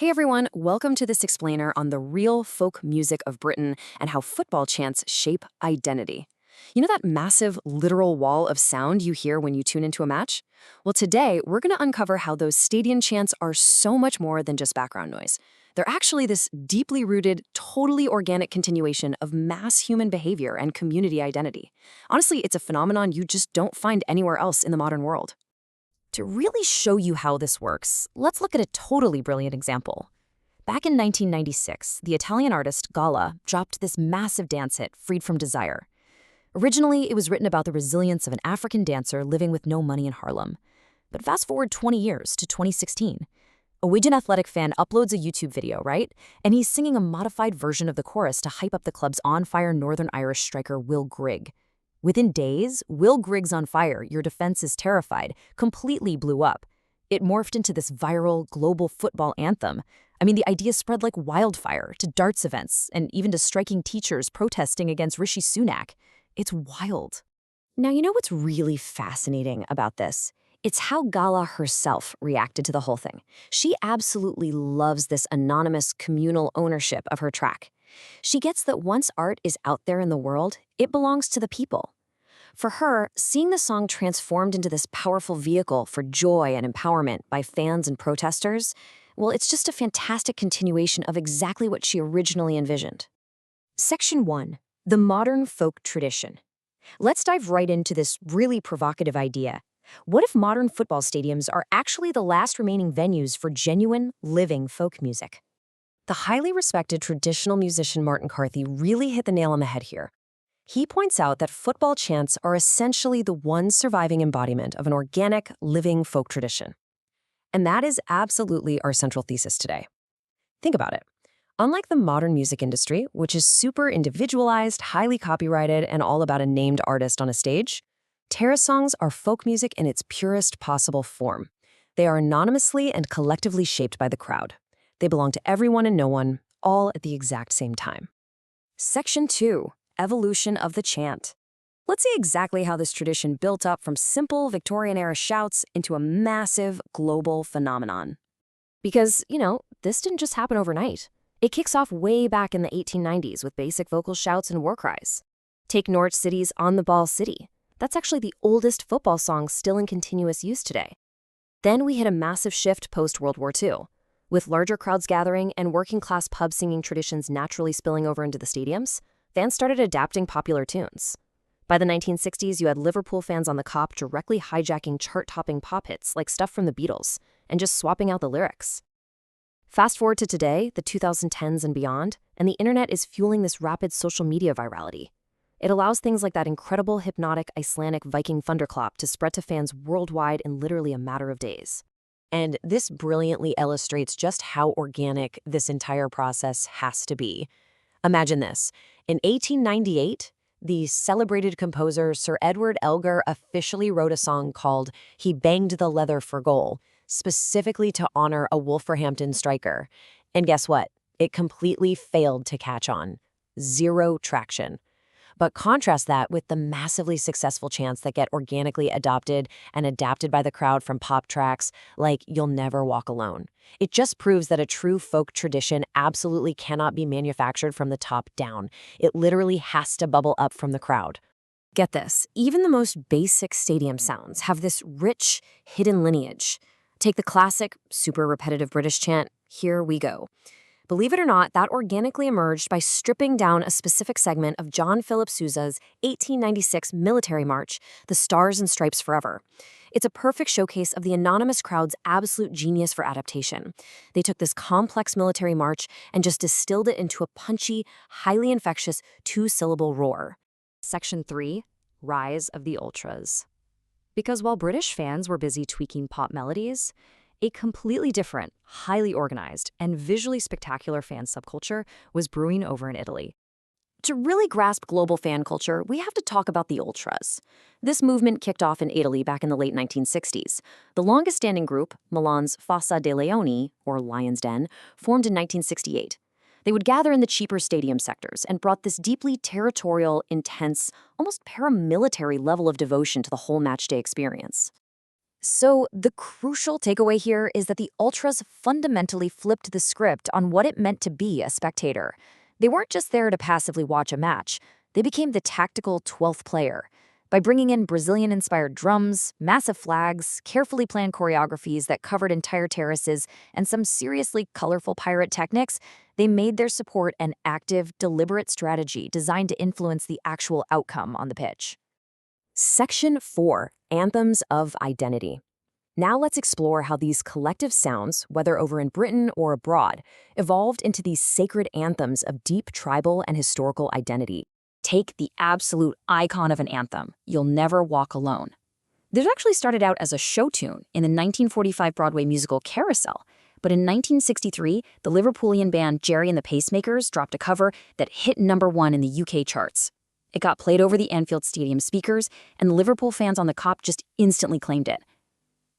Hey everyone, welcome to this explainer on the real folk music of Britain and how football chants shape identity. You know that massive literal wall of sound you hear when you tune into a match? Well, today we're going to uncover how those stadium chants are so much more than just background noise. They're actually this deeply rooted, totally organic continuation of mass human behavior and community identity. Honestly, it's a phenomenon you just don't find anywhere else in the modern world. To really show you how this works, let's look at a totally brilliant example. Back in 1996, the Italian artist Gala dropped this massive dance hit, Freed from Desire. Originally, it was written about the resilience of an African dancer living with no money in Harlem. But fast forward 20 years to 2016. A Wigan Athletic fan uploads a YouTube video, right? And he's singing a modified version of the chorus to hype up the club's on-fire Northern Irish striker Will Grigg. Within days, Will Grigg's On Fire, Your Defense is Terrified, completely blew up. It morphed into this viral, global football anthem. I mean, the idea spread like wildfire to darts events and even to striking teachers protesting against Rishi Sunak. It's wild. Now, you know what's really fascinating about this? It's how Gala herself reacted to the whole thing. She absolutely loves this anonymous communal ownership of her track. She gets that once art is out there in the world, it belongs to the people. For her, seeing the song transformed into this powerful vehicle for joy and empowerment by fans and protesters, well, it's just a fantastic continuation of exactly what she originally envisioned. Section 1. The modern folk tradition. Let's dive right into this really provocative idea. What if modern football stadiums are actually the last remaining venues for genuine, living folk music? The highly respected traditional musician Martin Carthy really hit the nail on the head here. He points out that football chants are essentially the one surviving embodiment of an organic, living folk tradition. And that is absolutely our central thesis today. Think about it. Unlike the modern music industry, which is super individualized, highly copyrighted, and all about a named artist on a stage, Terrace songs are folk music in its purest possible form. They are anonymously and collectively shaped by the crowd. They belong to everyone and no one, all at the exact same time. Section 2. Evolution of the chant. Let's see exactly how this tradition built up from simple Victorian-era shouts into a massive global phenomenon. Because, this didn't just happen overnight. It kicks off way back in the 1890s with basic vocal shouts and war cries. Take Norwich City's On the Ball City. That's actually the oldest football song still in continuous use today. Then we hit a massive shift post-World War II. With larger crowds gathering and working-class pub singing traditions naturally spilling over into the stadiums, fans started adapting popular tunes. By the 1960s, you had Liverpool fans on the Kop directly hijacking chart-topping pop hits like stuff from the Beatles and just swapping out the lyrics. Fast forward to today, the 2010s and beyond, and the internet is fueling this rapid social media virality. It allows things like that incredible hypnotic Icelandic Viking thunderclap to spread to fans worldwide in literally a matter of days. And this brilliantly illustrates just how organic this entire process has to be. Imagine this. In 1898, the celebrated composer Sir Edward Elgar officially wrote a song called He Banged the Leather for Goal, specifically to honor a Wolverhampton striker. And guess what? It completely failed to catch on. Zero traction. But contrast that with the massively successful chants that get organically adopted and adapted by the crowd from pop tracks like You'll Never Walk Alone. It just proves that a true folk tradition absolutely cannot be manufactured from the top down. It literally has to bubble up from the crowd. Get this, even the most basic stadium sounds have this rich, hidden lineage. Take the classic, super repetitive British chant, Here We Go. Believe it or not, that organically emerged by stripping down a specific segment of John Philip Sousa's 1896 military march, The Stars and Stripes Forever. It's a perfect showcase of the anonymous crowd's absolute genius for adaptation. They took this complex military march and just distilled it into a punchy, highly infectious two-syllable roar. Section 3. Rise of the Ultras. Because while British fans were busy tweaking pop melodies, a completely different, highly organized, and visually spectacular fan subculture was brewing over in Italy. To really grasp global fan culture, we have to talk about the Ultras. This movement kicked off in Italy back in the late 1960s. The longest-standing group, Milan's Fossa dei Leoni, or Lion's Den, formed in 1968. They would gather in the cheaper stadium sectors and brought this deeply territorial, intense, almost paramilitary level of devotion to the whole matchday experience. So, the crucial takeaway here is that the Ultras fundamentally flipped the script on what it meant to be a spectator. They weren't just there to passively watch a match, they became the tactical 12th player. By bringing in Brazilian inspired drums, massive flags, carefully planned choreographies that covered entire terraces, and some seriously colorful pirate techniques, they made their support an active, deliberate strategy designed to influence the actual outcome on the pitch. Section 4, Anthems of Identity. Now let's explore how these collective sounds, whether over in Britain or abroad, evolved into these sacred anthems of deep tribal and historical identity. Take the absolute icon of an anthem, You'll Never Walk Alone. This actually started out as a show tune in the 1945 Broadway musical Carousel, but in 1963, the Liverpoolian band Jerry and the Pacemakers dropped a cover that hit #1 in the UK charts. It got played over the Anfield Stadium speakers, and the Liverpool fans on the Kop just instantly claimed it.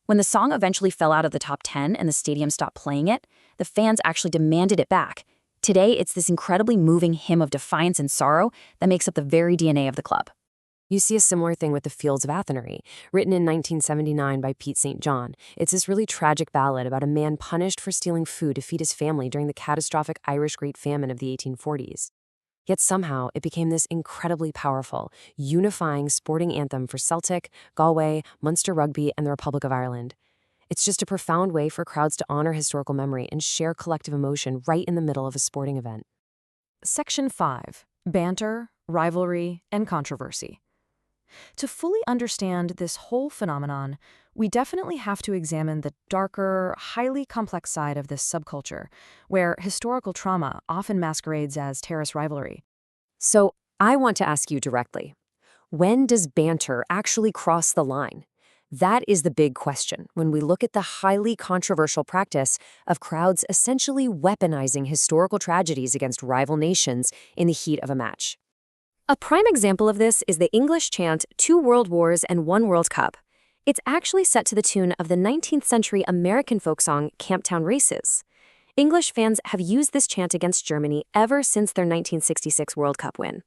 When the song eventually fell out of the top 10 and the stadium stopped playing it, the fans actually demanded it back. Today, it's this incredibly moving hymn of defiance and sorrow that makes up the very DNA of the club. You see a similar thing with The Fields of Athenry, written in 1979 by Pete St. John. It's this really tragic ballad about a man punished for stealing food to feed his family during the catastrophic Irish Great Famine of the 1840s. Yet somehow, it became this incredibly powerful, unifying sporting anthem for Celtic, Galway, Munster Rugby, and the Republic of Ireland. It's just a profound way for crowds to honor historical memory and share collective emotion right in the middle of a sporting event. Section 5. Banter, Rivalry, and Controversy. To fully understand this whole phenomenon, we definitely have to examine the darker, highly complex side of this subculture, where historical trauma often masquerades as terrace rivalry. So, I want to ask you directly, when does banter actually cross the line? That is the big question when we look at the highly controversial practice of crowds essentially weaponizing historical tragedies against rival nations in the heat of a match. A prime example of this is the English chant, 2 World Wars and 1 World Cup. It's actually set to the tune of the 19th century American folk song, Camptown Races. English fans have used this chant against Germany ever since their 1966 World Cup win.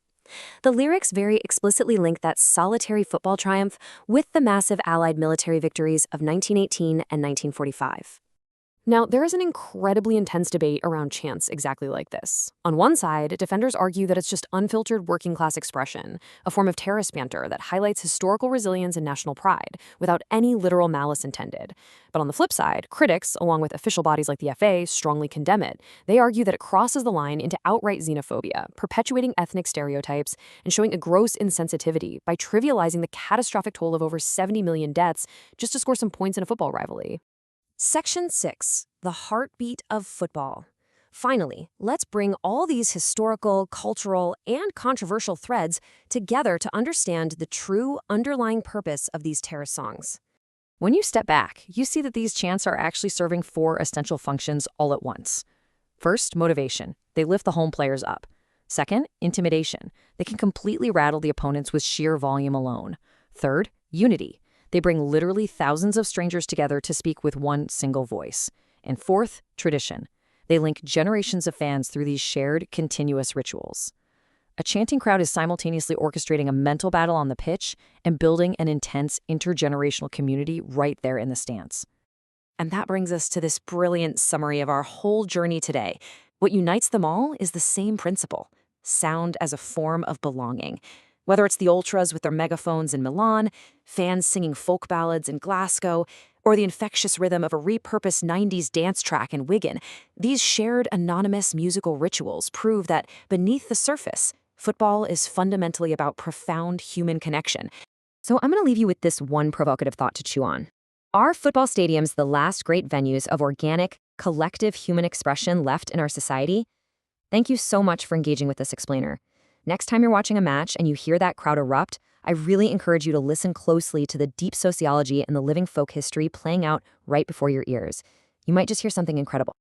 The lyrics very explicitly link that solitary football triumph with the massive Allied military victories of 1918 and 1945. Now, there is an incredibly intense debate around chants exactly like this. On one side, defenders argue that it's just unfiltered working-class expression, a form of terrace banter that highlights historical resilience and national pride, without any literal malice intended. But on the flip side, critics, along with official bodies like the FA, strongly condemn it. They argue that it crosses the line into outright xenophobia, perpetuating ethnic stereotypes, and showing a gross insensitivity by trivializing the catastrophic toll of over 70 million deaths just to score some points in a football rivalry. Section 6, the heartbeat of football. Finally, let's bring all these historical, cultural, and controversial threads together to understand the true underlying purpose of these terrace songs. When you step back, you see that these chants are actually serving 4 essential functions all at once. First, motivation. They lift the home players up. Second, intimidation. They can completely rattle the opponents with sheer volume alone. Third, unity. They bring literally thousands of strangers together to speak with one single voice. And fourth, tradition. They link generations of fans through these shared, continuous rituals. A chanting crowd is simultaneously orchestrating a mental battle on the pitch and building an intense intergenerational community right there in the stands. And that brings us to this brilliant summary of our whole journey today. What unites them all is the same principle: sound as a form of belonging. Whether it's the Ultras with their megaphones in Milan, fans singing folk ballads in Glasgow, or the infectious rhythm of a repurposed 90s dance track in Wigan, these shared anonymous musical rituals prove that beneath the surface, football is fundamentally about profound human connection. So I'm going to leave you with this one provocative thought to chew on. Are football stadiums the last great venues of organic, collective human expression left in our society? Thank you so much for engaging with this explainer. Next time you're watching a match and you hear that crowd erupt, I really encourage you to listen closely to the deep sociology and the living folk history playing out right before your ears. You might just hear something incredible.